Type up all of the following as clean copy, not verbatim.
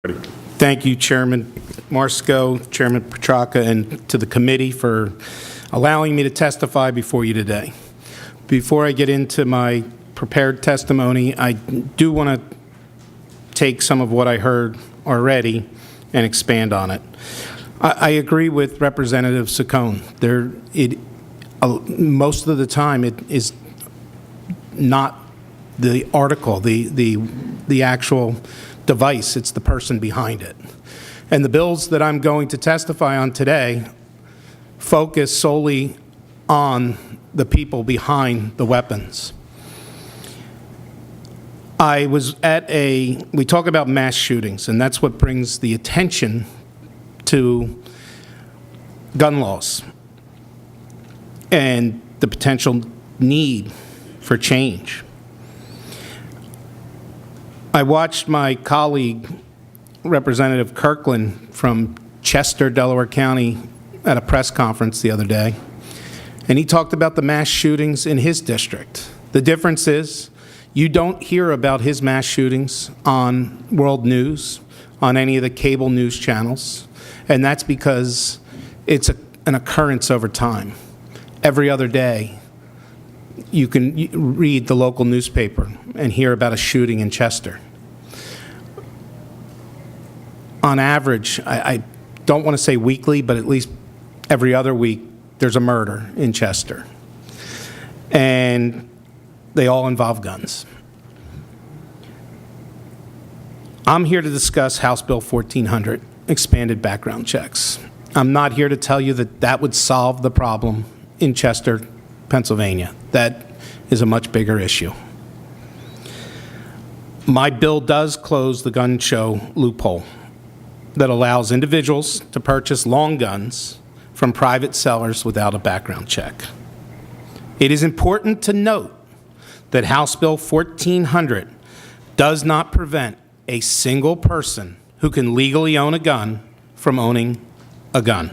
Thank you, Chairman Marsko, Chairman Petracca, and to the committee for allowing me to testify before you today. Before I get into my prepared testimony, I do want to take some of what I heard already and expand on it. I agree with Representative Saccone. Most of the time, it is not the article, the actual device, it's the person behind it. And the bills that I'm going to testify on today focus solely on the people behind the weapons. We talk about mass shootings, and that's what brings the attention to gun laws and the potential need for change. I watched my colleague, Representative Kirkland from Chester, Delaware County, at a press conference the other day, and he talked about the mass shootings in his district. The difference is you don't hear about his mass shootings on world news, on any of the cable news channels, and that's because it's an occurrence over time. Every other day, you can read the local newspaper and hear about a shooting in Chester. On average, I don't want to say weekly, but at least every other week, there's a murder in Chester. And they all involve guns. I'm here to discuss House Bill 1400, expanded background checks. I'm not here to tell you that that would solve the problem in Chester, Pennsylvania. That is a much bigger issue. My bill does close the gun show loophole that allows individuals to purchase long guns from private sellers without a background check. It is important to note that House Bill 1400 does not prevent a single person who can legally own a gun from owning a gun.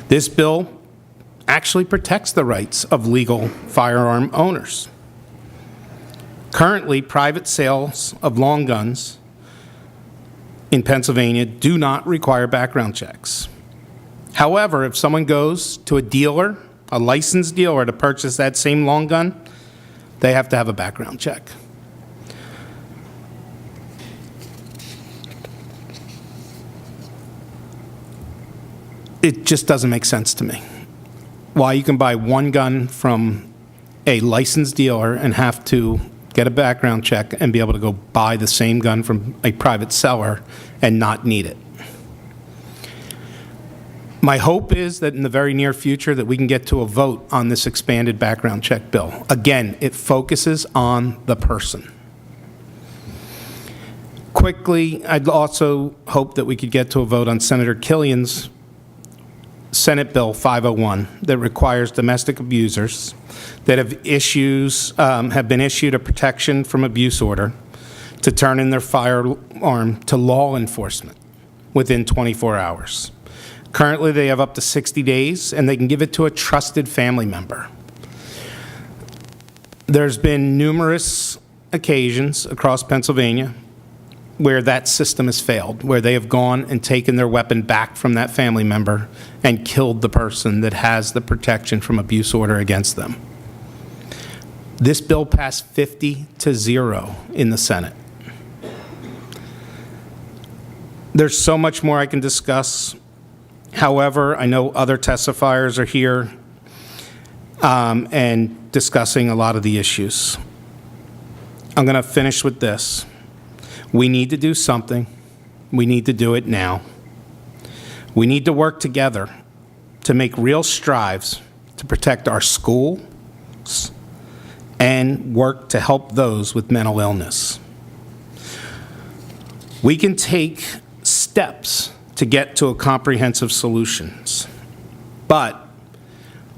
This bill actually protects the rights of legal firearm owners. Currently, private sales of long guns in Pennsylvania do not require background checks. However, if someone goes to a dealer, a licensed dealer, to purchase that same long gun, they have to have a background check. It just doesn't make sense to me why you can buy one gun from a licensed dealer and have to get a background check and be able to go buy the same gun from a private seller and not need it. My hope is that in the very near future that we can get to a vote on this expanded background check bill. Again, it focuses on the person. Quickly, I'd also hope that we could get to a vote on Senator Killian's Senate Bill 501 that requires domestic abusers that have been issued a protection from abuse order to turn in their firearm to law enforcement within 24 hours. Currently, they have up to 60 days, and they can give it to a trusted family member. There's been numerous occasions across Pennsylvania where that system has failed, where they have gone and taken their weapon back from that family member and killed the person that has the protection from abuse order against them. This bill passed 50-0 in the Senate. There's so much more I can discuss. However, I know other testifiers are here and discussing a lot of the issues. I'm going to finish with this. We need to do something. We need to do it now. We need to work together to make real strides to protect our schools and work to help those with mental illness. We can take steps to get to a comprehensive solutions, but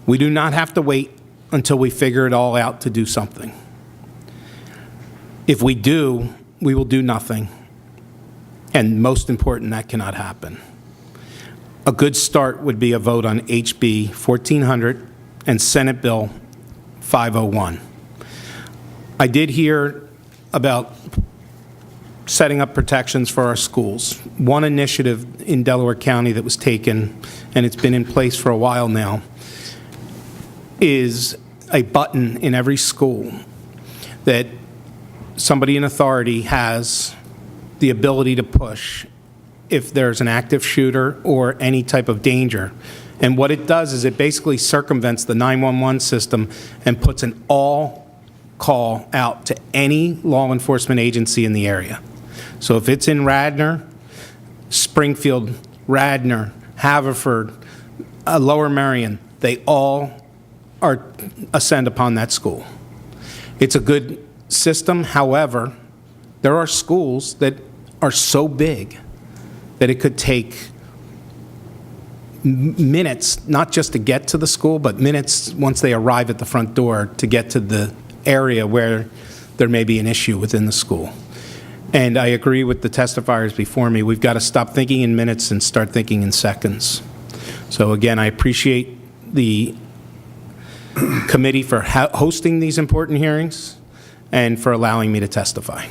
we do not have to wait until we figure it all out to do something. If we do, we will do nothing. And most important, that cannot happen. A good start would be a vote on HB 1400 and Senate Bill 501. I did hear about setting up protections for our schools. One initiative in Delaware County that was taken, and it's been in place for a while now, is a button in every school that somebody in authority has the ability to push if there's an active shooter or any type of danger. And what it does is it basically circumvents the 911 system and puts an all call out to any law enforcement agency in the area. So if it's in Radnor, Springfield, Radnor, Haverford, Lower Merion, they all are ascend upon that school. It's a good system. However, there are schools that are so big that it could take minutes, not just to get to the school, but minutes once they arrive at the front door to get to the area where there may be an issue within the school. And I agree with the testifiers before me. We've got to stop thinking in minutes and start thinking in seconds. So again, I appreciate the committee for hosting these important hearings and for allowing me to testify.